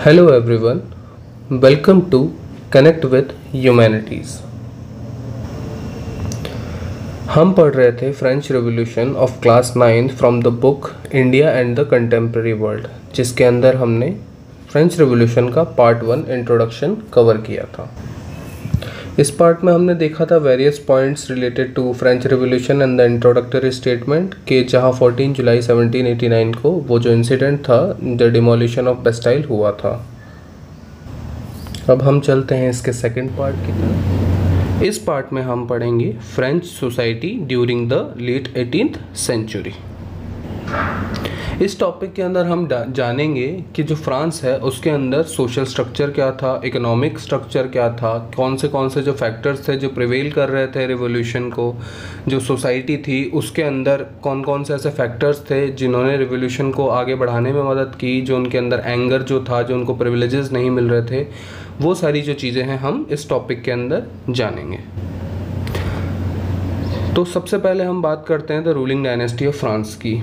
Hello everyone, welcome to Connect with Humanities। हम पढ़ रहे थे French revolution of class 9 from the book India and the contemporary world, जिसके अंदर हमने फ्रेंच रेवोल्यूशन का पार्ट 1 इंट्रोडक्शन कवर किया था। इस पार्ट में हमने देखा था various points related to French revolution and the introductory statement के जहां 14 जुलाई 1789 को वो जो इंसिडेंट था द डिमोलिशन ऑफ बेस्टाइल हुआ था। अब हम चलते हैं इसके सेकंड पार्ट की तरफ। इस पार्ट में हम पढ़ेंगे French society during the late 18th century. इस टॉपिक के अंदर हम जानेंगे कि जो फ्रांस है उसके अंदर सोशल स्ट्रक्चर क्या था, इकोनॉमिक स्ट्रक्चर क्या था, कौन से जो फैक्टर्स थे जो प्रिवेल कर रहे थे रिवॉल्यूशन को, जो सोसाइटी थी उसके अंदर कौन कौन से ऐसे फैक्टर्स थे जिन्होंने रिवॉल्यूशन को आगे बढ़ाने में मदद की, जो उनके अंदर एंगर जो था, जो उनको प्रिविलेजेस नहीं मिल रहे थे, वो सारी जो चीज़ें हैं हम इस टॉपिक के अंदर जानेंगे। तो सबसे पहले हम बात करते हैं the ruling dynasty of France की।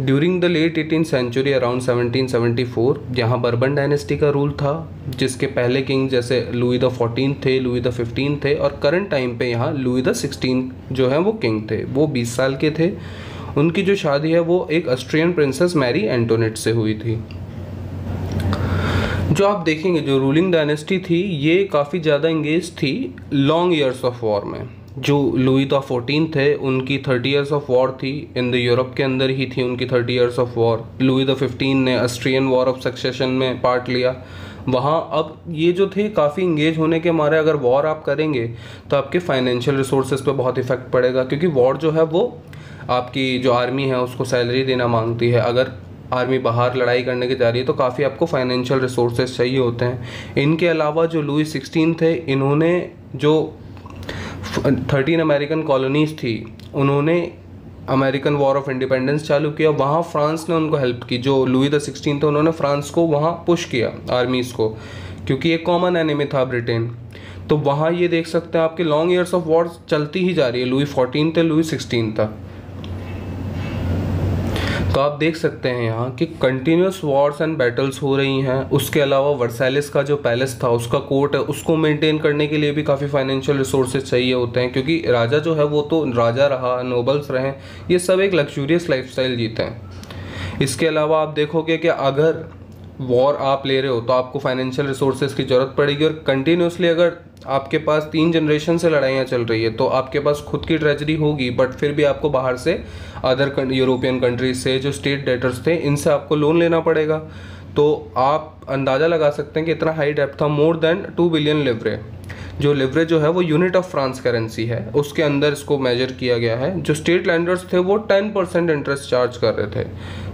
During the late 18th century around 1774 यहाँ बर्बन डायनेस्टी का रूल था, जिसके पहले किंग जैसे लुई द 14 थे, लुई द 15 थे, और करंट टाइम पे यहाँ लुई द 16 जो है वो किंग थे। वो 20 साल के थे। उनकी जो शादी है वो एक ऑस्ट्रियन प्रिंसेस मैरी एंटोनेट से हुई थी। जो आप देखेंगे जो रूलिंग डायनेस्टी थी ये काफ़ी ज़्यादा इंगेज थी लॉन्ग ईयर्स ऑफ वॉर में। जो लुई द 14 थे उनकी 30 ईयर्स ऑफ वॉर थी, इन द यूरोप के अंदर ही थी उनकी 30 years of war. Louis the 15 ने ऑस्ट्रियन वॉर ऑफ सक्सेशन में पार्ट लिया। वहाँ अब ये जो थे काफ़ी इंगेज होने के मारे अगर वॉर आप करेंगे तो आपके फाइनेंशियल रिसोर्सेज पे बहुत इफेक्ट पड़ेगा, क्योंकि वॉर जो है वो आपकी जो आर्मी है उसको सैलरी देना मांगती है। अगर आर्मी बाहर लड़ाई करने की जा रही है तो काफ़ी आपको फाइनेंशियल रिसोर्सेज चाहिए होते हैं। इनके अलावा जो लुई 16 थे, इन्होंने जो 13 अमेरिकन कॉलोनीज थी उन्होंने अमेरिकन वॉर ऑफ इंडिपेंडेंस चालू किया। वहाँ फ्रांस ने उनको हेल्प की। जो लुई द 16 थे उन्होंने फ्रांस को वहाँ पुश किया आर्मीज़ को, क्योंकि एक कॉमन एनिमी था ब्रिटेन। तो वहाँ ये देख सकते हैं आपके लॉन्ग ईयर्स ऑफ वॉर चलती ही जा रही है, लुई 14 से लुई 16 तक। तो आप देख सकते हैं यहाँ कि कंटिन्यूस वॉर्स एंड बैटल्स हो रही हैं। उसके अलावा वर्साइलिस का जो पैलेस था उसका कोर्ट है, उसको मेंटेन करने के लिए भी काफ़ी फाइनेंशियल रिसोर्सेज चाहिए होते हैं, क्योंकि राजा जो है वो तो राजा रहा, नोबल्स रहे, ये सब एक लग्जूरियस लाइफस्टाइल जीते हैं। इसके अलावा आप देखोगे कि अगर वॉर आप ले रहे हो तो आपको फाइनेंशियल रिसोर्सेज की ज़रूरत पड़ेगी, और कंटिन्यूसली अगर आपके पास 3 जनरेशन से लड़ाइयाँ चल रही है तो आपके पास खुद की ट्रेजरी होगी, बट फिर भी आपको बाहर से अदर यूरोपियन कंट्रीज से जो स्टेट डेटर्स थे इनसे आपको लोन लेना पड़ेगा। तो आप अंदाज़ा लगा सकते हैं कि इतना हाई डेप्थ था, मोर देन 2 बिलियन लिवरे। जो लिवरे जो है वो यूनिट ऑफ फ्रांस करेंसी है, उसके अंदर इसको मेजर किया गया है। जो स्टेट लैंडर्स थे वो 10% इंटरेस्ट चार्ज कर रहे थे।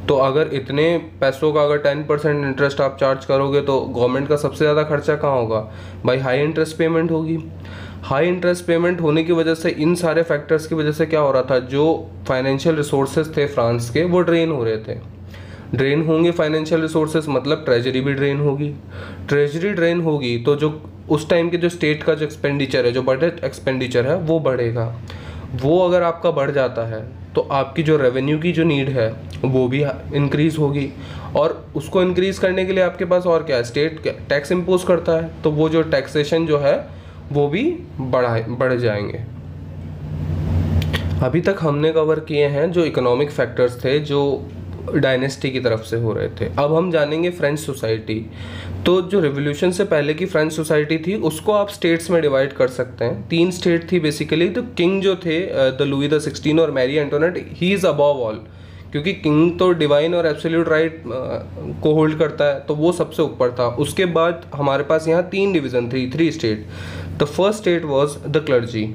तो अगर इतने पैसों का अगर 10% इंटरेस्ट आप चार्ज करोगे तो गवर्नमेंट का सबसे ज़्यादा खर्चा कहाँ होगा भाई? हाई इंटरेस्ट पेमेंट होगी। हाई इंटरेस्ट पेमेंट होने की वजह से, इन सारे फैक्टर्स की वजह से क्या हो रहा था, जो फाइनेंशियल रिसोर्सेज थे फ्रांस के वो ड्रेन हो रहे थे। ड्रेन होंगे फाइनेंशियल रिसोर्सेज, मतलब ट्रेजरी भी ड्रेन होगी। ट्रेजरी ड्रेन होगी तो जो उस टाइम के जो स्टेट का जो एक्सपेंडिचर है, जो बजट एक्सपेंडिचर है वो बढ़ेगा। वो अगर आपका बढ़ जाता है तो आपकी जो रेवेन्यू की जो नीड है वो भी इंक्रीज़ होगी, और उसको इंक्रीज़ करने के लिए आपके पास और क्या है, स्टेट टैक्स इम्पोज करता है, तो वो जो टैक्सेशन जो है वो भी बढ़ जाएंगे। अभी तक हमने कवर किए हैं जो इकोनॉमिक फैक्टर्स थे जो डायनेस्टी की तरफ से हो रहे थे। अब हम जानेंगे फ्रेंच सोसाइटी। तो जो रिवॉल्यूशन से पहले की फ्रेंच सोसाइटी थी उसको आप स्टेट्स में डिवाइड कर सकते हैं। 3 स्टेट थी बेसिकली। तो किंग जो थे द लुई द 16 और Mary Antoinette, he is above all, क्योंकि किंग तो डिवाइन और एब्सोल्यूट राइट को होल्ड करता है, तो वो सबसे ऊपर था। उसके बाद हमारे पास यहाँ 3 डिवीज़न थी, 3 state. The first state was the clergy,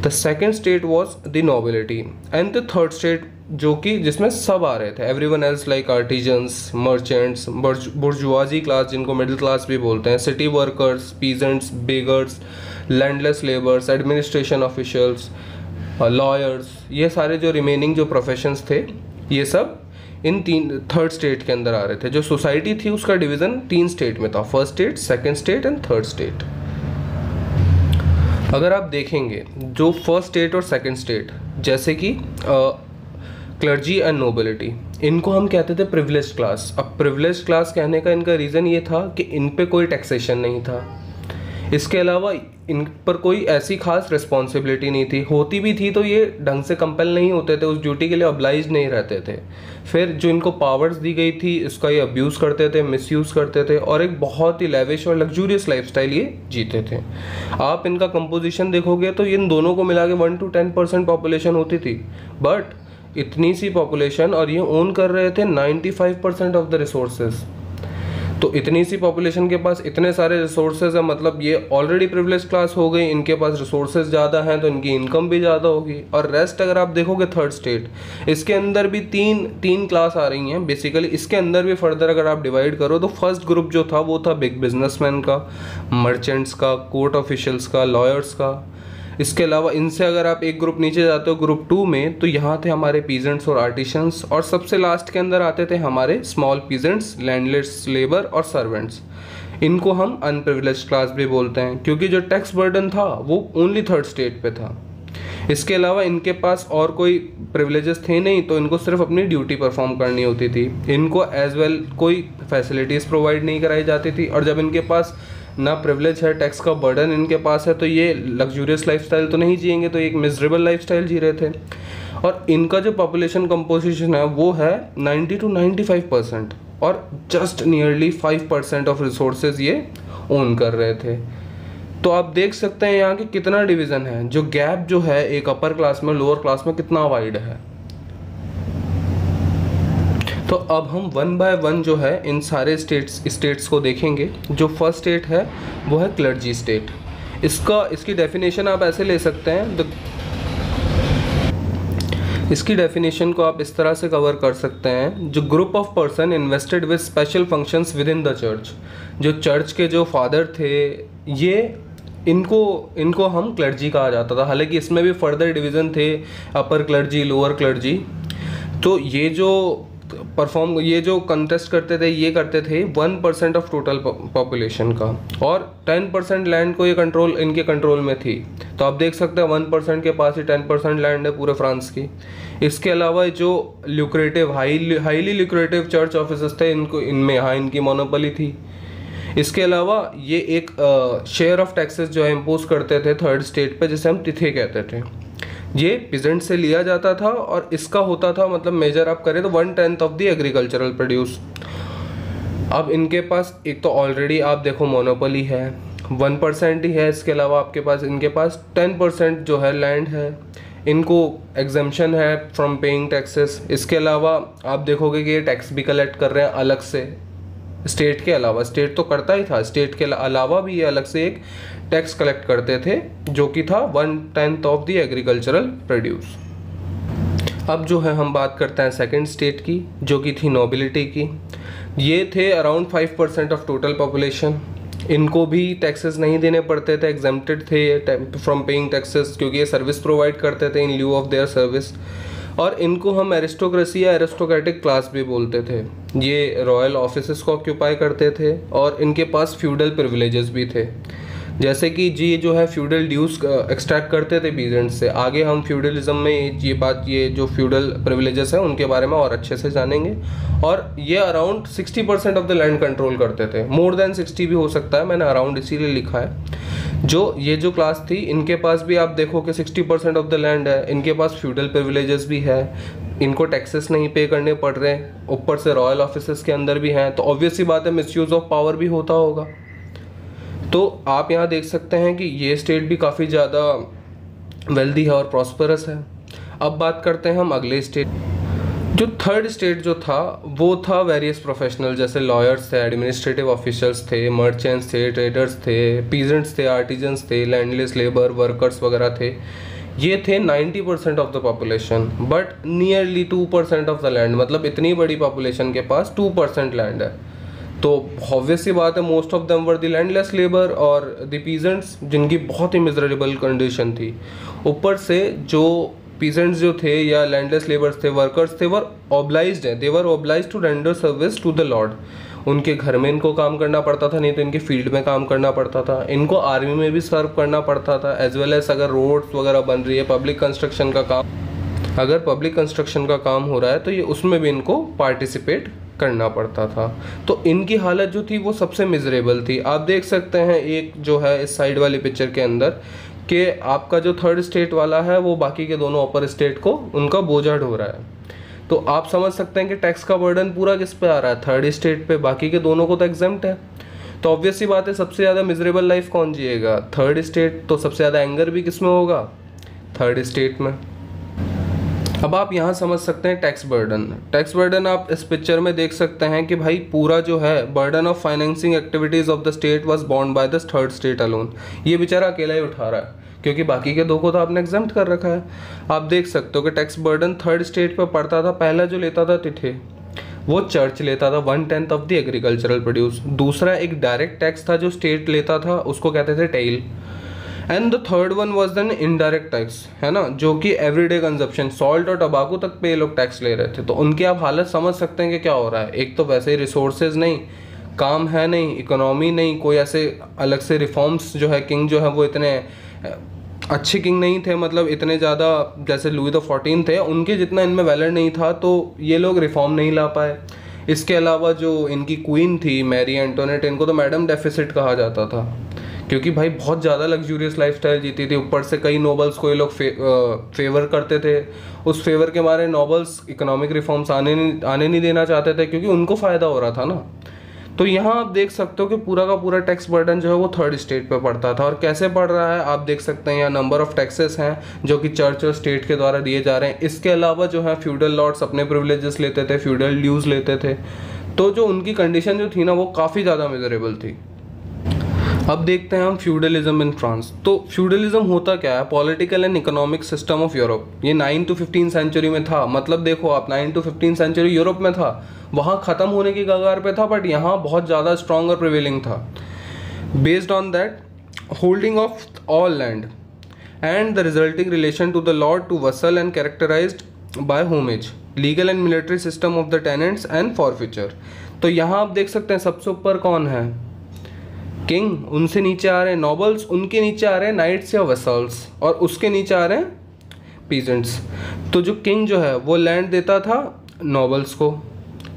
the second state was the nobility, and the third state जो कि जिसमें सब आ रहे थे, everyone else like artisans, merchants, bourgeoisie class जिनको मिडिल क्लास भी बोलते हैं, city workers, peasants, beggars, landless labours, administration officials, lawyers, ये सारे जो रिमेनिंग जो प्रोफेशंस थे ये सब इन 3rd स्टेट के अंदर आ रहे थे। जो सोसाइटी थी उसका डिवीज़न 3 स्टेट में था, first state, second state and third state. अगर आप देखेंगे जो फर्स्ट स्टेट और सेकेंड स्टेट, जैसे कि क्लर्जी एंड नोबिलिटी, इनको हम कहते थे प्रिविलेज क्लास। अब प्रिविलेज क्लास कहने का इनका रीज़न ये था कि इन पे कोई टैक्सेशन नहीं था, इसके अलावा इन पर कोई ऐसी खास रिस्पॉन्सिबिलिटी नहीं थी, होती भी थी तो ये ढंग से कंपेल नहीं होते थे, उस ड्यूटी के लिए ऑब्लाइज नहीं रहते थे। फिर जो इनको पावर्स दी गई थी इसका ये अब्यूज़ करते थे, मिसयूज़ करते थे और एक बहुत ही लेविश और लग्जूरियस लाइफस्टाइल ये जीते थे। आप इनका कंपोजिशन देखोगे तो इन दोनों को मिला के 1 to 10% पॉपुलेशन होती थी, बट इतनी सी पॉपुलेशन और ये ओन कर रहे थे 95% ऑफ द रिसोर्सेज। तो इतनी सी पॉपुलेशन के पास इतने सारे रिसोर्सेज हैं, मतलब ये ऑलरेडी प्रिविलेज क्लास हो गई, इनके पास रिसोर्सेज ज़्यादा हैं तो इनकी इनकम भी ज़्यादा होगी। और रेस्ट अगर आप देखोगे थर्ड स्टेट, इसके अंदर भी तीन क्लास आ रही हैं बेसिकली। इसके अंदर भी फर्दर अगर आप डिवाइड करो तो फर्स्ट ग्रुप जो था वो था बिग बिजनेसमैन का, मर्चेंट्स का, कोर्ट ऑफिशियल्स का, लॉयर्स का। इसके अलावा इनसे अगर आप एक ग्रुप नीचे जाते हो ग्रुप 2 में, तो यहाँ थे हमारे पीजेंट्स और आर्टिशंस, और सबसे लास्ट के अंदर आते थे हमारे स्मॉल पीजेंट्स, लैंडलेस लेबर और सर्वेंट्स। इनको हम अनप्रिविलेज्ड क्लास भी बोलते हैं क्योंकि जो टैक्स बर्डन था वो ओनली थर्ड स्टेट पे था। इसके अलावा इनके पास और कोई प्रिविलेजेस थे नहीं, तो इनको सिर्फ अपनी ड्यूटी परफॉर्म करनी होती थी। इनको एज वेल कोई फैसिलिटीज़ प्रोवाइड नहीं कराई जाती थी, और जब इनके पास ना प्रिविलेज है, टैक्स का बर्डन इनके पास है, तो ये लग्जूरियस लाइफस्टाइल तो नहीं जिएंगे, तो एक मिजरेबल लाइफस्टाइल जी रहे थे। और इनका जो पॉपुलेशन कंपोजिशन है वो है 90 to 95%, और जस्ट नियरली 5% ऑफ रिसोर्सेज ये ओन कर रहे थे। तो आप देख सकते हैं यहाँ कि कितना डिवीज़न है, जो गैप जो है एक अपर क्लास में लोअर क्लास में कितना वाइड है। तो अब हम 1 by 1 जो है इन सारे स्टेट्स को देखेंगे। जो फर्स्ट स्टेट है वो है क्लर्जी स्टेट। इसकी डेफिनेशन आप ऐसे ले सकते हैं, इसकी डेफिनेशन को आप इस तरह से कवर कर सकते हैं, जो group of person invested with special functions with in the church. जो चर्च के जो फादर थे, ये इनको हम क्लर्जी कहा जाता था। हालांकि इसमें भी फर्दर डिवीज़न थे, अपर क्लर्जी, लोअर क्लर्जी। तो ये जो कंटेस्ट करते थे, ये करते थे 1% ऑफ टोटल पॉपुलेशन का, और 10% लैंड को ये इनके कंट्रोल में थी। तो आप देख सकते हैं 1% के पास ही 10% लैंड है पूरे फ्रांस की। इसके अलावा जो lucrative highly lucrative church officers थे, इनकी मोनोपोली थी। इसके अलावा ये एक शेयर ऑफ टैक्सेस जो है इम्पोज करते थे थर्ड स्टेट पे, जिसे हम तिथे कहते थे। ये पीजेंट से लिया जाता था, और इसका होता था, मतलब मेजर आप करें तो 1/10 ऑफ द एग्रीकल्चरल प्रोड्यूस। अब इनके पास एक तो ऑलरेडी आप देखो मोनोपोली है, 1% ही है। इसके अलावा इनके पास 10% जो है लैंड है, इनको एग्जम्पशन है फ्रॉम पेइंग टैक्सेस। इसके अलावा आप देखोगे कि ये टैक्स भी कलेक्ट कर रहे हैं अलग से, स्टेट के अलावा। स्टेट तो करता ही था, स्टेट के अलावा भी ये अलग से एक टैक्स कलेक्ट करते थे, जो कि था 1/10 ऑफ द एग्रीकल्चरल प्रोड्यूस। अब जो है हम बात करते हैं सेकंड स्टेट की, जो कि थी नोबिलिटी की। ये थे अराउंड 5% ऑफ टोटल पॉपुलेशन। इनको भी टैक्सेस नहीं देने पड़ते थे, एग्जेम्प्टेड थे फ्रॉम पेइंग टैक्सेस, क्योंकि ये सर्विस प्रोवाइड करते थे इन ल्यू ऑफ देयर सर्विस। और इनको हम एरिस्टोक्रेसी या एरिस्टोक्रेटिक क्लास भी बोलते थे। ये रॉयल ऑफिसेस को ऑक्यूपाई करते थे, और इनके पास फ्यूडल प्रिविलेजेस भी थे, जैसे कि जी जो है फ्यूडल ड्यूज एक्सट्रैक्ट करते थे पीजेंट्स से। आगे हम फ्यूडलिज्म में ये जो फ्यूडल प्रिविलेजेस हैं उनके बारे में और अच्छे से जानेंगे। और ये around 60% of the land control करते थे, मोर देन 60 भी हो सकता है, मैंने अराउंड इसीलिए लिखा है। ये जो क्लास थी, इनके पास भी आप देखो कि 60% ऑफ द लैंड है, इनके पास फ्यूडल प्रिविलेजेस भी है, इनको टैक्सेस नहीं पे करने पड़ रहे, ऊपर से रॉयल ऑफिसेस के अंदर भी हैं, तो ऑब्वियस सी बात है मिसयूज ऑफ पावर भी होता होगा। तो आप यहाँ देख सकते हैं कि ये स्टेट भी काफ़ी ज़्यादा वेल्दी है और प्रॉस्परस है। अब बात करते हैं हम अगले स्टेट। जो थर्ड स्टेट जो था वो था वेरियस प्रोफेशनल, जैसे लॉयर्स थे, एडमिनिस्ट्रेटिव ऑफिशियल्स थे, मर्चेंट्स थे, ट्रेडर्स थे, पीजेंट्स थे, आर्टिजन्स थे, लैंडलेस लेबर वर्कर्स वगैरह थे। ये थे 90% of the population, but nearly 2% of the land, मतलब इतनी बड़ी पॉपुलेशन के पास 2% लैंड है। तो ऑब्वियस सी बात है most of them were the landless labour और द पीजेंट्स, जिनकी बहुत ही मिजरेबल कंडीशन थी। ऊपर से जो पीजेंट्स जो थे या लैंडलेस लेबर्स थे, वर्कर्स थे, वर ऑब्लाइज्ड है, they were obliged to render service to the lord. उनके घर में इनको काम करना पड़ता था, नहीं तो इनके फील्ड में काम करना पड़ता था। इनको आर्मी में भी सर्व करना पड़ता था, एज वेल एज अगर रोड्स वगैरह बन रही है, पब्लिक कंस्ट्रक्शन का काम। अगर पब्लिक कंस्ट्रक्शन का काम हो रहा है तो ये उसमें भी इनको पार्टिसिपेट करना पड़ता था। तो इनकी हालत जो थी वो सबसे मिजरेबल थी। आप देख सकते हैं एक जो है इस साइड वाली पिक्चर के अंदर कि आपका जो थर्ड स्टेट वाला है वो बाकी के दोनों अपर स्टेट को उनका बोझा ढो रहा है। तो आप समझ सकते हैं कि टैक्स का बर्डन पूरा किस पे आ रहा है, थर्ड स्टेट पे, बाकी के दोनों को तो एग्जेम्प्ट है। तो ऑब्वियस सी बात है सबसे ज़्यादा मिजरेबल लाइफ कौन जिएगा, थर्ड स्टेट। तो सबसे ज़्यादा एंगर भी किस में होगा, थर्ड स्टेट में। अब आप यहाँ समझ सकते हैं टैक्स बर्डन। टैक्स बर्डन आप इस पिक्चर में देख सकते हैं कि भाई पूरा जो है burden of financing activities of the state was borne by the third state alone. ये बेचारा अकेला ही उठा रहा है क्योंकि बाकी के दो को तो आपने एग्जेम्प्ट कर रखा है। आप देख सकते हो कि टैक्स बर्डन थर्ड स्टेट पर पड़ता था। पहला जो लेता था तिथे वो चर्च लेता था 1/10 ऑफ द एग्रीकल्चरल प्रोड्यूस। दूसरा एक डायरेक्ट टैक्स था जो स्टेट लेता था, उसको कहते थे taille. And the third one was then indirect tax, है ना, जो कि एवरीडे कंजप्शन, सॉल्ट और टबाको तक पे ये लोग टैक्स ले रहे थे। तो उनकी आप हालत समझ सकते हैं कि क्या हो रहा है। एक तो वैसे ही रिसोर्सेज नहीं, काम है नहीं, इकोनॉमी नहीं, कोई ऐसे अलग से रिफॉर्म्स जो है, किंग जो है वो इतने अच्छे किंग नहीं थे, मतलब इतने ज़्यादा जैसे लुई द 14 थे उनके जितना इनमें वैलर नहीं था, तो ये लोग रिफॉर्म नहीं ला पाए। इसके अलावा जो इनकी क्वीन थी मैरी एंटोनेट, इनको तो मैडम डेफिसिट कहा जाता था क्योंकि भाई बहुत ज़्यादा लग्जूरियस लाइफस्टाइल जीती थी। ऊपर से कई नोबल्स को ये लोग फेवर करते थे। उस फेवर के मारे नोबल्स इकोनॉमिक रिफॉर्म्स आने नहीं देना चाहते थे क्योंकि उनको फ़ायदा हो रहा था ना। तो यहाँ आप देख सकते हो कि पूरा का पूरा टैक्स बर्डन जो है वो थर्ड स्टेट पे पड़ता था। और कैसे पड़ रहा है आप देख सकते हैं, यहाँ नंबर ऑफ टैक्सेस हैं जो कि चर्च और स्टेट के द्वारा दिए जा रहे हैं। इसके अलावा जो है फ्यूडल लॉर्ड्स अपने प्रिविलेजेस लेते थे, फ्यूडल ड्यूज लेते थे। तो जो उनकी कंडीशन जो थी ना वो काफ़ी ज़्यादा मिजरेबल थी। अब देखते हैं हम फ्यूडलिज्म इन फ्रांस। तो फ्यूडलिज्म होता क्या है, political and economic system of Europe. ये 9 to 15 सेंचुरी में था। मतलब देखो आप 9 to 15 सेंचुरी यूरोप में था, वहाँ ख़त्म होने की कगार पे था, बट यहाँ बहुत ज़्यादा स्ट्रॉन्ग और प्रिवेलिंग था। Based on that holding of all land and the resulting relation to the lord to vassal and characterised by homage, legal and military system of the tenants and forfeiture. तो यहाँ आप देख सकते हैं सबसे ऊपर कौन है, किंग, उनसे नीचे आ रहे हैं नॉबल्स, उनके नीचे आ रहे हैं नाइट्स या वसल्स, और उसके नीचे आ रहे हैं पीजेंट्स। तो जो किंग जो है वो लैंड देता था नॉबल्स को,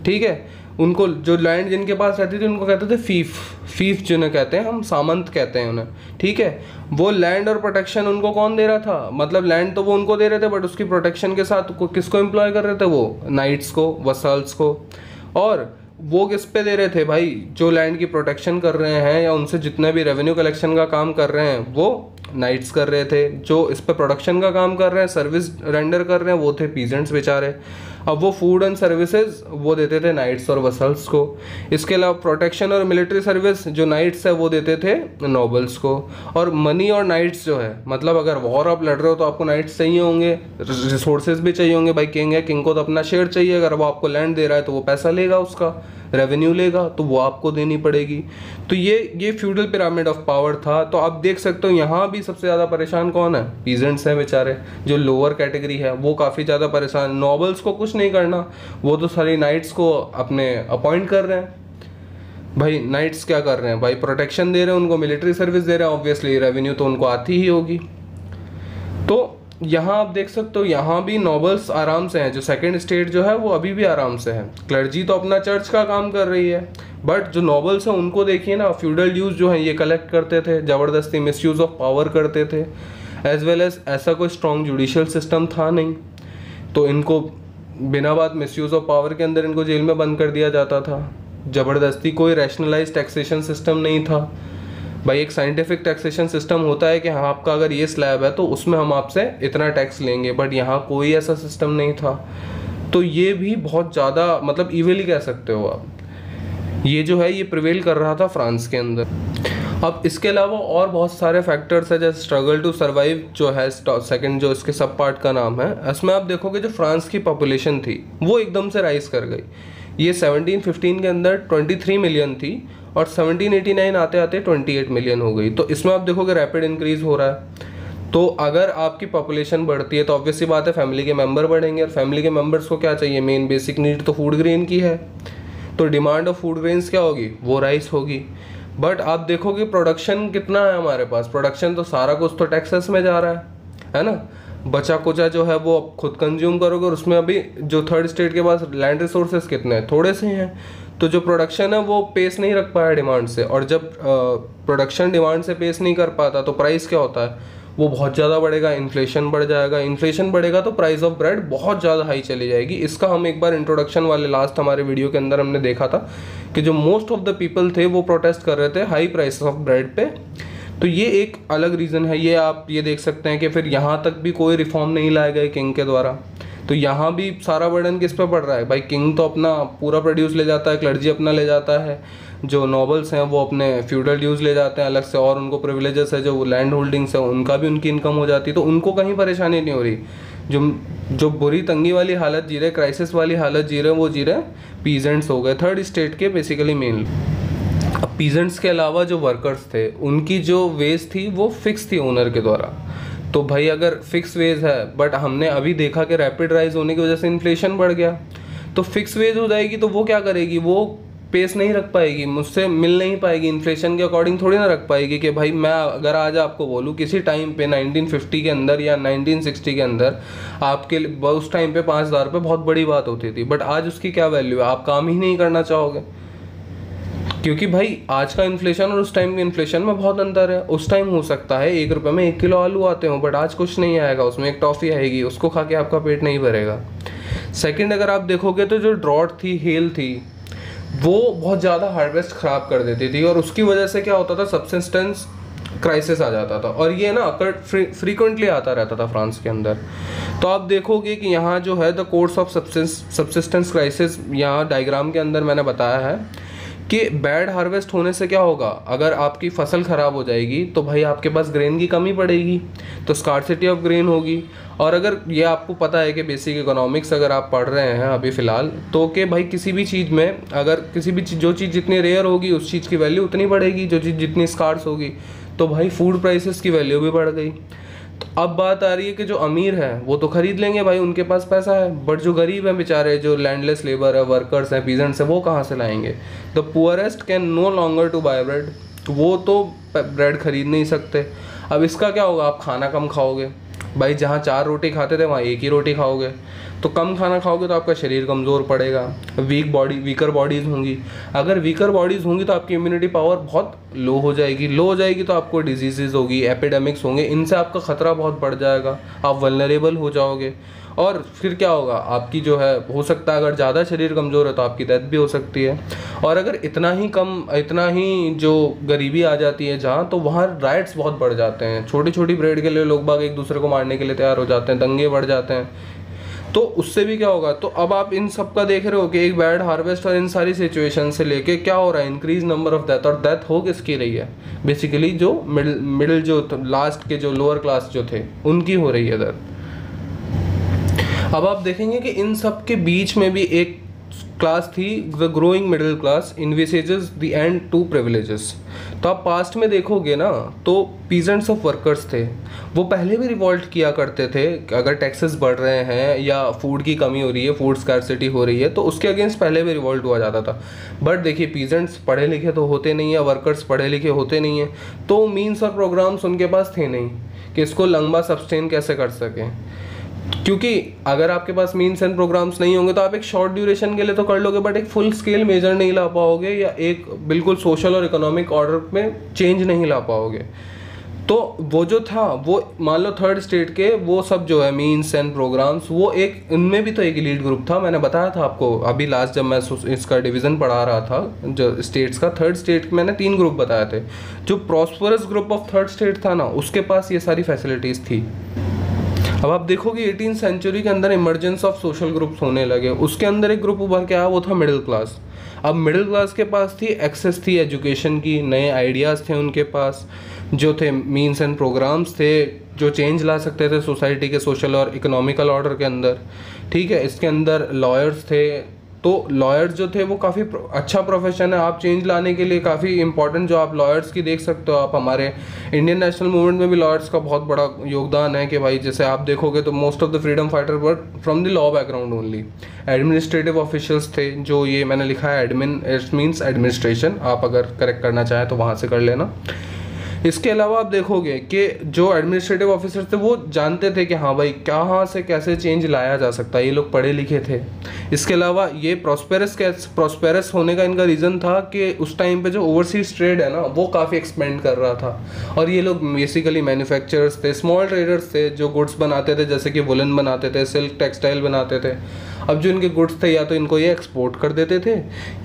ठीक है। उनको जो लैंड जिनके पास रहती थी उनको कहते थे फीफ, फीफ जिन्हें कहते हैं हम, सामंत कहते हैं उन्हें, ठीक है। वो लैंड और प्रोटेक्शन उनको कौन दे रहा था, मतलब लैंड तो वो उनको दे रहे थे बट उसकी प्रोटेक्शन के साथ किसको एम्प्लॉय कर रहे थे, वो नाइट्स को, वसल्स को। और वो किस पे दे रहे थे भाई, जो लैंड की प्रोटेक्शन कर रहे हैं या उनसे जितने भी रेवेन्यू कलेक्शन का काम कर रहे हैं वो नाइट्स कर रहे थे। जो इस पे प्रोडक्शन का काम कर रहे हैं, सर्विस रेंडर कर रहे हैं, वो थे पीजेंट्स बेचारे। अब वो फूड एंड सर्विसेज वो देते थे नाइट्स और वसल्स को। इसके अलावा प्रोटेक्शन और मिलिट्री सर्विस जो नाइट्स है वो देते थे नोबल्स को। और मनी और नाइट्स जो है, मतलब अगर वॉर आप लड़ रहे हो तो आपको नाइट्स चाहिए होंगे, रिसोर्सेज भी चाहिए होंगे। भाई किंग है, किंग को तो अपना शेयर चाहिए। अगर वो आपको लैंड दे रहा है तो वो पैसा लेगा, उसका रेवेन्यू लेगा, तो वो आपको देनी पड़ेगी। तो ये फ्यूडल पिरामिड ऑफ पावर था। तो आप देख सकते हो यहाँ भी सबसे ज़्यादा परेशान कौन है, पीजेंट्स हैं बेचारे। जो लोअर कैटेगरी है वो काफ़ी ज़्यादा परेशान। नॉबल्स को कुछ नहीं करना, वो तो सारी नाइट्स को अपने अपॉइंट कर रहे हैं। भाई नाइट्स क्या कर रहे हैं, भाई प्रोटेक्शन दे रहे हैं उनको, मिलिट्री सर्विस दे रहे हैं, ऑब्वियसली रेवेन्यू तो उनको आती ही होगी। तो यहाँ आप देख सकते हो यहाँ भी नॉबल्स आराम से हैं। जो सेकंड स्टेट जो है वो अभी भी आराम से है। क्लर्जी तो अपना चर्च का काम कर रही है, बट जो नॉबल्स हैं उनको देखिए ना, फ्यूडल ड्यूज जो है ये कलेक्ट करते थे, ज़बरदस्ती मिसयूज ऑफ पावर करते थे, एज वेल एज ऐसा कोई स्ट्रॉन्ग जुडिशियल सिस्टम था नहीं। तो इनको बिना बात मिसयूज ऑफ पावर के अंदर इनको जेल में बंद कर दिया जाता था ज़बरदस्ती। कोई रैशनलाइज टैक्सेशन सिस्टम नहीं था। भाई एक साइंटिफिक टैक्सेशन सिस्टम होता है कि हाँ आपका अगर ये स्लैब है तो उसमें हम आपसे इतना टैक्स लेंगे, बट यहाँ कोई ऐसा सिस्टम नहीं था। तो ये भी बहुत ज़्यादा मतलब इविली कह सकते हो आप। ये जो है ये प्रिवेल कर रहा था फ्रांस के अंदर। अब इसके अलावा और बहुत सारे फैक्टर्स है, जैसे स्ट्रगल टू सर्वाइव जो है सेकंड जो इसके सब पार्ट का नाम है। इसमें आप देखोगे जो फ्रांस की पॉपुलेशन थी वो एकदम से राइज कर गई। ये 1715 के अंदर 23 मिलियन थी और 1789 आते आते 28 मिलियन हो गई। तो इसमें आप देखोगे रैपिड इंक्रीज हो रहा है। तो अगर आपकी पॉपुलेशन बढ़ती है तो ऑब्वियस सी बात है फैमिली के मेंबर बढ़ेंगे, और फैमिली के मेंबर्स को क्या चाहिए, मेन बेसिक नीड तो फूड ग्रेन की है। तो डिमांड ऑफ फूड ग्रेन्स क्या होगी, वो राइस होगी। बट आप देखोगे प्रोडक्शन कितना है हमारे पास, प्रोडक्शन तो सारा कुछ तो टैक्सेस में जा रहा है ना। बचा कुचा जो है वो आप खुद कंज्यूम करोगे, और उसमें अभी जो थर्ड स्टेट के पास लैंड रिसोर्सेज कितने हैं, थोड़े से हैं, तो जो प्रोडक्शन है वो पेस नहीं रख पाया डिमांड से, और जब प्रोडक्शन डिमांड से पेस नहीं कर पाता तो प्राइस क्या होता है, वो बहुत ज़्यादा बढ़ेगा, इन्फ्लेशन बढ़ जाएगा, इन्फ्लेशन बढ़ेगा तो प्राइस ऑफ ब्रेड बहुत ज़्यादा हाई चली जाएगी। इसका हम एक बार इंट्रोडक्शन वाले लास्ट हमारे वीडियो के अंदर हमने देखा था कि जो मोस्ट ऑफ द पीपल थे वो प्रोटेस्ट कर रहे थे हाई प्राइस ऑफ ब्रेड पे। तो ये एक अलग रीज़न है। ये आप ये देख सकते हैं कि फिर यहाँ तक भी कोई रिफॉर्म नहीं लाए गए किंग के द्वारा, तो यहाँ भी सारा बर्डन किस पे पड़ रहा है भाई, किंग तो अपना पूरा प्रोड्यूस ले जाता है, क्लर्जी अपना ले जाता है, जो नॉबल्स हैं वो अपने फ्यूडल ड्यूज ले जाते हैं अलग से, और उनको प्रिविलेजेस है जो लैंड होल्डिंग्स है उनका भी उनकी इनकम हो जाती है, तो उनको कहीं परेशानी नहीं हो रही। जो बुरी तंगी वाली हालत जी रहे, क्राइसिस वाली हालत जी रहे, वो जी रहे पीजेंट्स हो गए, थर्ड स्टेट के बेसिकली मेनली। अब पीजेंट्स के अलावा जो वर्कर्स थे उनकी जो वेज थी वो फिक्स थी ओनर के द्वारा। तो भाई अगर फिक्स वेज है, बट हमने अभी देखा कि रैपिड राइज होने की वजह से इन्फ्लेशन बढ़ गया, तो फिक्स वेज हो जाएगी तो वो क्या करेगी, वो पेस नहीं रख पाएगी, मुझसे मिल नहीं पाएगी, इन्फ्लेशन के अकॉर्डिंग थोड़ी ना रख पाएगी। कि भाई मैं अगर आज आपको बोलूँ किसी टाइम पे 1950 के अंदर या 1960 के अंदर आपके उस टाइम पे 5,000 रुपये बहुत बड़ी बात होती थी, बट आज उसकी क्या वैल्यू है, आप काम ही नहीं करना चाहोगे, क्योंकि भाई आज का इन्फ्लेशन और उस टाइम के इन्फ्लेशन में बहुत अंतर है। उस टाइम हो सकता है 1 रुपये में 1 किलो आलू आते हो, बट आज कुछ नहीं आएगा, उसमें एक टॉफ़ी आएगी, उसको खा के आपका पेट नहीं भरेगा। सेकंड, अगर आप देखोगे तो जो ड्रॉट थी, हेल थी, वो बहुत ज़्यादा हार्वेस्ट ख़राब कर देती थी, और उसकी वजह से क्या होता था, सबसिस्टेंस क्राइसिस आ जाता था, और ये ना अकर फ्रीक्वेंटली आता रहता था फ्रांस के अंदर। तो आप देखोगे कि यहाँ जो है the course of subsistence crisis, यहाँ डायग्राम के अंदर मैंने बताया है कि बैड हार्वेस्ट होने से क्या होगा, अगर आपकी फसल ख़राब हो जाएगी तो भाई आपके पास ग्रेन की कमी पड़ेगी, तो स्कार्सिटी ऑफ ग्रेन होगी। और अगर ये आपको पता है कि बेसिक इकोनॉमिक्स अगर आप पढ़ रहे हैं अभी फ़िलहाल, तो कि भाई किसी भी चीज़ में अगर किसी भी चीज़, जो चीज़ जितनी रेयर होगी उस चीज़ की वैल्यू उतनी बढ़ेगी, जो चीज़ जितनी स्कार्स होगी, तो भाई फूड प्राइसेस की वैल्यू भी बढ़ गई। तो अब बात आ रही है कि जो अमीर है वो तो खरीद लेंगे भाई, उनके पास पैसा है, बट जो गरीब हैं बेचारे, जो लैंडलेस लेबर है, वर्कर्स हैं, पीजेंट्स हैं, वो कहाँ से लाएंगे। The poorest can no longer to buy bread, वो तो ब्रेड खरीद नहीं सकते। अब इसका क्या होगा, आप खाना कम खाओगे भाई, जहाँ 4 रोटी खाते थे वहाँ 1 ही रोटी खाओगे, तो कम खाना खाओगे तो आपका शरीर कमज़ोर पड़ेगा, वीकर बॉडीज़ होंगी। अगर वीकर बॉडीज़ होंगी तो आपकी इम्यूनिटी पावर बहुत लो हो जाएगी, तो आपको डिजीज़ होगी, एपिडेमिक्स होंगे, इनसे आपका ख़तरा बहुत बढ़ जाएगा, आप वल्नरेबल हो जाओगे। और फिर क्या होगा, आपकी जो है हो सकता है अगर ज़्यादा शरीर कमज़ोर है तो आपकी डेथ भी हो सकती है। और अगर इतना ही जो गरीबी आ जाती है जहाँ, तो वहाँ राइट्स बहुत बढ़ जाते हैं, छोटी छोटी ब्रेड के लिए लोग बाग एक दूसरे को मारने के लिए तैयार हो जाते हैं, दंगे बढ़ जाते हैं। तो उससे भी क्या होगा, तो अब आप इन सब का देख रहे हो कि एक बैड हार्वेस्ट और इन सारी सिचुएशन से लेके क्या हो रहा है, इंक्रीज नंबर ऑफ डेथ। और डेथ हो किसकी रही है, बेसिकली जो मिडिल जो लास्ट के जो लोअर क्लास जो थे उनकी हो रही है डेथ। अब आप देखेंगे कि इन सब के बीच में भी एक क्लास थी, the growing middle class envisages the end to privileges. तो आप पास्ट में देखोगे ना, तो पीजेंट्स ऑफ वर्कर्स थे, वो पहले भी रिवॉल्ट किया करते थे, अगर टैक्सेस बढ़ रहे हैं या फूड की कमी हो रही है, फूड स्कार्सिटी हो रही है, तो उसके अगेंस्ट पहले भी रिवॉल्ट हुआ जाता था। बट देखिए, पीजेंट्स पढ़े लिखे तो होते नहीं है, वर्कर्स पढ़े लिखे होते नहीं हैं, तो मीन्स और प्रोग्राम्स उनके पास थे नहीं कि इसको लंबा सस्टेन कैसे कर सकें। क्योंकि अगर आपके पास मीन्स एंड प्रोग्राम्स नहीं होंगे तो आप एक शॉर्ट ड्यूरेशन के लिए तो कर लोगे, बट एक फुल स्केल मेजर नहीं ला पाओगे, या एक बिल्कुल सोशल और इकोनॉमिक ऑर्डर में चेंज नहीं ला पाओगे। तो वो जो था, वो मान लो थर्ड स्टेट के वो सब जो है मीन्स एंड प्रोग्राम्स, वो एक उनमें भी तो एक एलीट ग्रुप था। मैंने बताया था आपको अभी लास्ट जब मैं इसका डिवीज़न पढ़ा रहा था जो स्टेट्स का, थर्ड स्टेट मैंने 3 ग्रुप बताए थे। जो prosperous group of third state था ना, उसके पास ये सारी फैसिलिटीज़ थी। अब आप देखोगे 18th सेंचुरी के अंदर इमरजेंस ऑफ सोशल ग्रुप्स होने लगे, उसके अंदर एक ग्रुप उभर के आया, वो था मिडिल क्लास। अब मिडिल क्लास के पास थी एक्सेस थी एजुकेशन की, नए आइडियाज़ थे उनके पास, जो थे मीन्स एंड प्रोग्राम्स थे जो चेंज ला सकते थे सोसाइटी के सोशल और इकोनॉमिकल ऑर्डर के अंदर। ठीक है, इसके अंदर लॉयर्स थे, तो लॉयर्स जो थे वो काफ़ी अच्छा प्रोफेशन है, आप चेंज लाने के लिए काफ़ी इंपॉर्टेंट, जो आप लॉयर्स की देख सकते हो। आप हमारे इंडियन नेशनल मूवमेंट में भी लॉयर्स का बहुत बड़ा योगदान है कि भाई जैसे आप देखोगे तो most of the freedom fighter were from the law background only. Administrative officials थे, जो ये मैंने लिखा है एडमिन, इट मीन्स एडमिनिस्ट्रेशन, आप अगर करेक्ट करना चाहें तो वहाँ से कर लेना। इसके अलावा आप देखोगे कि जो एडमिनिस्ट्रेटिव ऑफिसर थे वो जानते थे कि हाँ भाई कहाँ से कैसे चेंज लाया जा सकता है, ये लोग पढ़े लिखे थे। इसके अलावा ये प्रॉस्पेरस होने का इनका रीज़न था कि उस टाइम पे जो ओवरसीज ट्रेड है ना वो काफ़ी एक्सपेंड कर रहा था, और ये लोग बेसिकली मैन्युफैक्चरर्स थे, स्मॉल ट्रेडर्स थे जो गुड्स बनाते थे, जैसे कि वुलन बनाते थे, सिल्क टेक्सटाइल बनाते थे। अब जो इनके गुड्स थे या तो इनको ये एक्सपोर्ट कर देते थे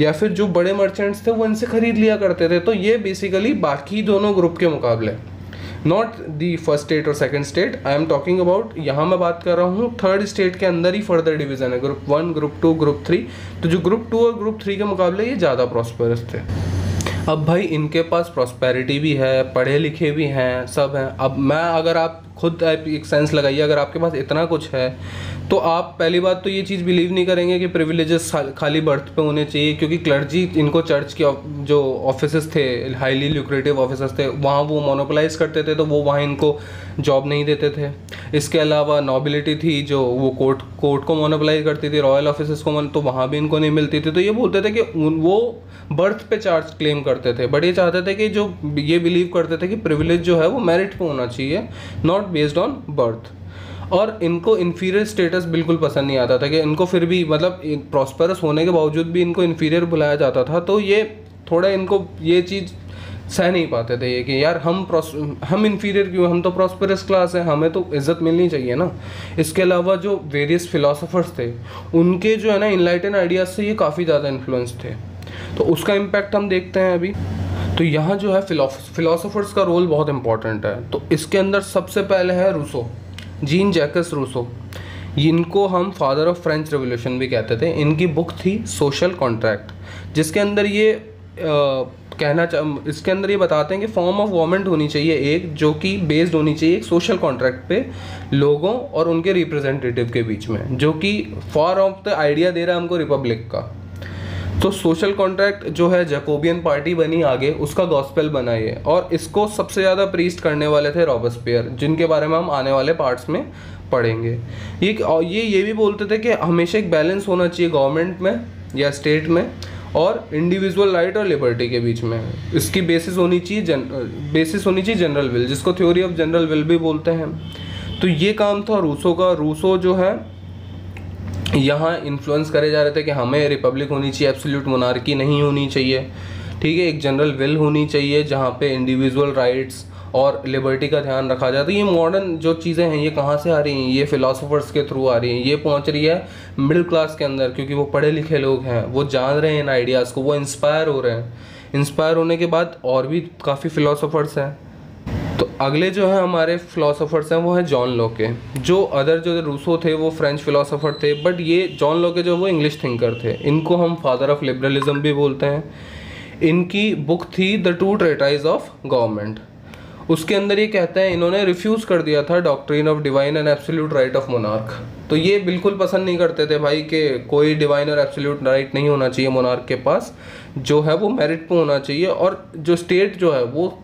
या फिर जो बड़े मर्चेंट्स थे वो इनसे खरीद लिया करते थे। तो ये बेसिकली बाकी दोनों ग्रुप के मुकाबले, नॉट दी फर्स्ट स्टेट और second state, I am talking about, यहाँ मैं बात कर रहा हूँ थर्ड स्टेट के अंदर ही फर्दर डिवीजन है, ग्रुप 1, ग्रुप 2, ग्रुप 3। तो जो ग्रुप 2 और ग्रुप 3 के मुकाबले ये ज़्यादा प्रॉस्पेरस थे। अब भाई इनके पास प्रॉस्पेरिटी भी है, पढ़े लिखे भी हैं, सब हैं। अब मैं अगर आप खुद एक सेंस लगाइए, अगर आपके पास इतना कुछ है तो आप पहली बात तो ये चीज़ बिलीव नहीं करेंगे कि प्रिविलेजेस खाली बर्थ पे होने चाहिए, क्योंकि क्लर्जी इनको चर्च के जो ऑफिसेस थे, हाईली ल्यूक्रेटिव ऑफिसेस थे, वहाँ वो मोनोपोलाइज करते थे, तो वो वहाँ इनको जॉब नहीं देते थे। इसके अलावा नॉबिलिटी थी जो वो कोर्ट को मोनोपोलाइज करती थी, रॉयल ऑफिसेस को, तो वहाँ भी इनको नहीं मिलती थी। तो ये बोलते थे कि वो बर्थ पे चार्ज क्लेम करते थे, बट ये चाहते थे कि जो ये बिलीव करते थे कि प्रिविलेज जो है वो मेरिट पे होना चाहिए, नॉट बेस्ड ऑन बर्थ। और इनको इन्फीरियर स्टेटस बिल्कुल पसंद नहीं आता था कि इनको फिर भी मतलब प्रॉस्पेरस होने के बावजूद भी इनको इन्फीरियर बुलाया जाता था। तो ये थोड़ा इनको ये चीज़ सह नहीं पाते थे ये कि यार हम इन्फीरियर क्यों, हम तो प्रॉस्पेरस क्लास है, हमें तो इज्जत मिलनी चाहिए ना। इसके अलावा जो वेरियस फिलोसोफर्स थे उनके जो है ना इनलाइटन आइडियाज़ से ये काफ़ी ज़्यादा इन्फ्लुएंस थे, तो उसका इम्पैक्ट हम देखते हैं अभी। तो यहाँ जो है फिलोसोफर्स का रोल बहुत इंपॉर्टेंट है। तो इसके अंदर सबसे पहले है रूसो, जीन जैकस रूसो। इनको हम फादर ऑफ फ्रेंच रेवोल्यूशन भी कहते थे। इनकी बुक थी सोशल कॉन्ट्रैक्ट, जिसके अंदर ये इसके अंदर ये बताते हैं कि फॉर्म ऑफ गवर्नमेंट होनी चाहिए एक, जो कि बेस्ड होनी चाहिए एक सोशल कॉन्ट्रैक्ट पे, लोगों और उनके रिप्रेजेंटेटिव के बीच में, जो कि फॉर ऑफ द आइडिया दे रहा है हमको रिपब्लिक का। तो सोशल कॉन्ट्रैक्ट जो है जैकोबियन पार्टी बनी आगे, उसका गॉस्पेल बना ये, और इसको सबसे ज़्यादा प्रीस्ट करने वाले थे रॉबस्पियर, जिनके बारे में हम आने वाले पार्ट्स में पढ़ेंगे। ये भी बोलते थे कि हमेशा एक बैलेंस होना चाहिए गवर्नमेंट में या स्टेट में और इंडिविजुअल राइट और लिबर्टी के बीच में। इसकी बेसिस होनी चाहिए जनरल विल, जिसको थ्योरी ऑफ जनरल विल भी बोलते हैं। तो ये काम था रूसो का। रूसो जो है यहाँ इन्फ्लुएंस करे जा रहे थे कि हमें रिपब्लिक होनी चाहिए, एब्सोल्यूट मोनार्की नहीं होनी चाहिए, ठीक है, एक जनरल विल होनी चाहिए जहाँ पे इंडिविजुअल राइट्स और लिबर्टी का ध्यान रखा जाता है। ये मॉडर्न जो चीज़ें हैं ये कहाँ से आ रही हैं, ये फिलोसोफर्स के थ्रू आ रही हैं, ये पहुँच रही है मिडिल क्लास के अंदर, क्योंकि वो पढ़े लिखे लोग हैं, वो जान रहे हैं इन आइडियाज़ को, वो इंस्पायर हो रहे हैं। इंस्पायर होने के बाद और भी काफ़ी फिलोसोफर्स हैं। तो अगले जो है हमारे फिलोसोफर्स हैं वो है जॉन लोके। जो रूसो थे वो फ्रेंच फिलोसोफर थे, बट ये जॉन लोके जो वो इंग्लिश थिंकर थे। इनको हम फादर ऑफ लिबरलिज्म भी बोलते हैं। इनकी बुक थी द टू ट्रेटाइज ऑफ गवर्नमेंट। उसके अंदर ये कहते हैं, इन्होंने रिफ्यूज़ कर दिया था doctrine of divine and absolute right of monarch. तो ये बिल्कुल पसंद नहीं करते थे भाई कि कोई डिवाइन और एब्सोल्यूट राइट नहीं होना चाहिए मोनार्क के पास, जो है वो मेरिट पे होना चाहिए, और जो स्टेट जो है वो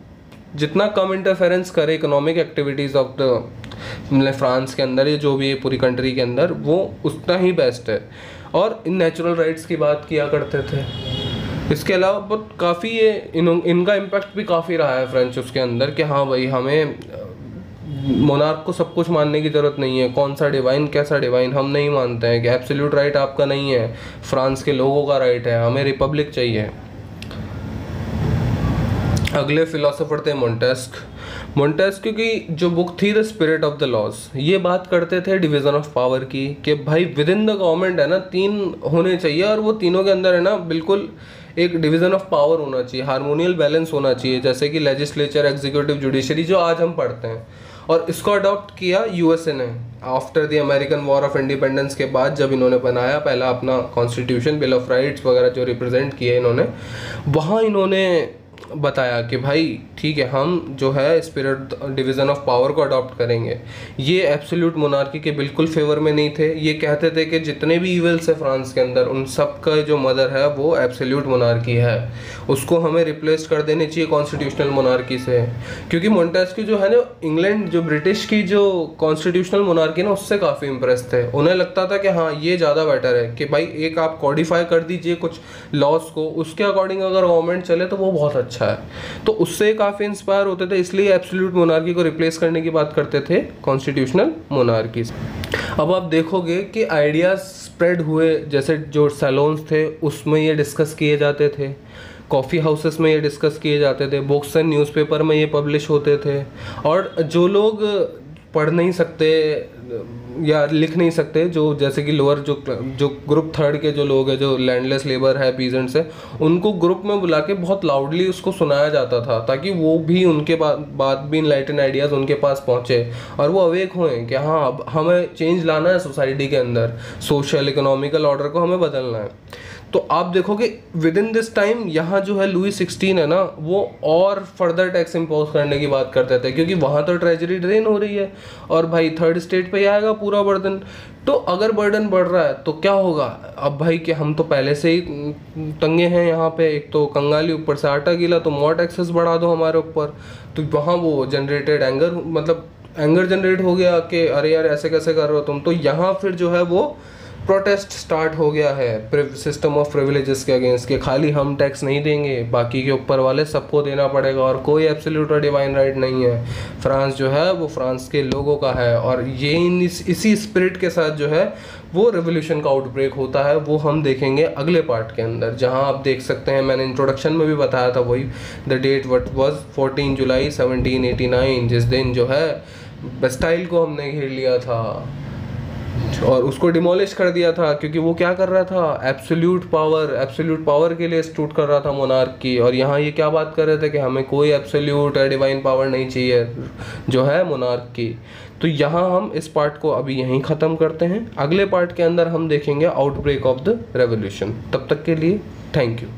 जितना कम इंटरफेरेंस करे इकोनॉमिक एक्टिविटीज़ ऑफ द मतलब फ्रांस के अंदर या जो भी है पूरी कंट्री के अंदर, वो उतना ही बेस्ट है। और इन नेचुरल राइट्स की बात किया करते थे। इसके अलावा बहुत काफ़ी ये इनका इम्पैक्ट भी काफ़ी रहा है फ्रेंच उसके अंदर कि हाँ भाई हमें मोनार्क को सब कुछ मानने की ज़रूरत नहीं है, कौन सा डिवाइन कैसा डिवाइन हम नहीं मानते हैं, कि एब्सोल्यूट राइट आपका नहीं है, फ्रांस के लोगों का राइट है, हमें रिपब्लिक चाहिए। अगले फिलोसोफर थे मोंटेस्क्यू की जो बुक थी the spirit of the laws, ये बात करते थे डिवीज़न ऑफ पावर की, कि भाई विद इन द गवर्नमेंट है ना 3 होने चाहिए, और वो तीनों के अंदर है ना बिल्कुल एक डिवीज़न ऑफ पावर होना चाहिए, हार्मोनियल बैलेंस होना चाहिए, जैसे कि लेजिस्लेचर, एग्जीक्यूटिव, जुडिशरी जो आज हम पढ़ते हैं। और इसको अडॉप्ट किया यूएसए ने after the American war of independence के बाद, जब इन्होंने बनाया पहला अपना कॉन्स्टिट्यूशन, बिल ऑफ राइट्स वगैरह जो रिप्रेजेंट किए इन्होंने, वहाँ इन्होंने बताया कि भाई ठीक है हम जो है स्पिरिट डिवीज़न ऑफ पावर को अडॉप्ट करेंगे। ये एब्सोल्यूट मोनार्की के बिल्कुल फेवर में नहीं थे। ये कहते थे कि जितने भी इवल्स है फ्रांस के अंदर उन सब का जो मदर है वो एब्सोल्यूट मोनार्की है, उसको हमें रिप्लेस कर देनी चाहिए कॉन्स्टिट्यूशनल मोनार्की से। क्योंकि मोंटेस्क्यू जो है ना इंग्लैंड जो ब्रिटिश की जो कॉन्स्टिट्यूशनल मोनार्की ना उससे काफ़ी इंप्रेस थे। उन्हें लगता था कि हाँ ये ज़्यादा बेटर है कि भाई एक आप कॉडिफाई कर दीजिए कुछ लॉज को, उसके अकॉर्डिंग अगर गवर्नमेंट चले तो वो बहुत अच्छा है। तो उससे काफ़ी काफ़ी इंस्पायर होते थे, इसलिए एब्सोल्यूट मोनार्की को रिप्लेस करने की बात करते थे कॉन्स्टिट्यूशनल मोनार्की से। अब आप देखोगे कि आइडियाज़ स्प्रेड हुए, जैसे जो सैलून्स थे उसमें ये डिस्कस किए जाते थे, कॉफ़ी हाउसेस में ये डिस्कस किए जाते थे, बुक्स एंड न्यूज़पेपर में ये पब्लिश होते थे। और जो लोग पढ़ नहीं सकते या लिख नहीं सकते, जो जैसे कि लोअर जो ग्रुप थर्ड के जो लोग हैं, जो लैंडलेस लेबर है, पीजेंट्स है, उनको ग्रुप में बुला के बहुत लाउडली उसको सुनाया जाता था, ताकि वो भी उनके बाद भी इनलाइटन आइडियाज़ उनके पास पहुँचे और वो अवेक हुए कि हाँ अब हमें चेंज लाना है सोसाइटी के अंदर, सोशल इकोनॉमिकल ऑर्डर को हमें बदलना है। तो आप देखोगे विद इन दिस टाइम यहाँ जो है लुई 16 है ना, वो और फर्दर टैक्स इम्पोज करने की बात करते थे, क्योंकि वहाँ तो ट्रेजरी ड्रेन हो रही है और भाई थर्ड स्टेट पे ही आएगा पूरा बर्डन। तो अगर बर्डन बढ़ रहा है तो क्या होगा, अब भाई कि हम तो पहले से ही तंगे हैं यहाँ पे, एक तो कंगाली ऊपर से आटा गीला, तो मोर टैक्सेस बढ़ा दो हमारे ऊपर। तो वहाँ वो जनरेटेड एंगर, मतलब एंगर जनरेट हो गया कि अरे यार ऐसे कैसे कर रहे हो तुम। तो यहाँ फिर जो है वो प्रोटेस्ट स्टार्ट हो गया है सिस्टम ऑफ प्रिविलेजेस के अगेंस्ट, के खाली हम टैक्स नहीं देंगे, बाकी के ऊपर वाले सबको देना पड़ेगा और कोई एब्सोल्यूट और डिवाइन राइट नहीं है। फ्रांस जो है वो फ्रांस के लोगों का है, और ये इसी स्पिरिट के साथ जो है वो रेवोल्यूशन का आउटब्रेक होता है। वो हम देखेंगे अगले पार्ट के अंदर, जहां आप देख सकते हैं मैंने इंट्रोडक्शन में भी बताया था वही, द डेट वट वॉज 14 जुलाई 1789, जिस दिन जो है बेस्टाइल को हमने घेर लिया था और उसको डिमोलिश कर दिया था, क्योंकि वो क्या कर रहा था, एब्सोल्यूट पावर के लिए स्टूड कर रहा था मोनार्क की। और यहाँ ये क्या बात कर रहे थे कि हमें कोई एब्सोल्यूट डिवाइन पावर नहीं चाहिए जो है मोनार्क की। तो यहाँ हम इस पार्ट को अभी यहीं ख़त्म करते हैं, अगले पार्ट के अंदर हम देखेंगे आउटब्रेक ऑफ द रेवोल्यूशन। तब तक के लिए थैंक यू।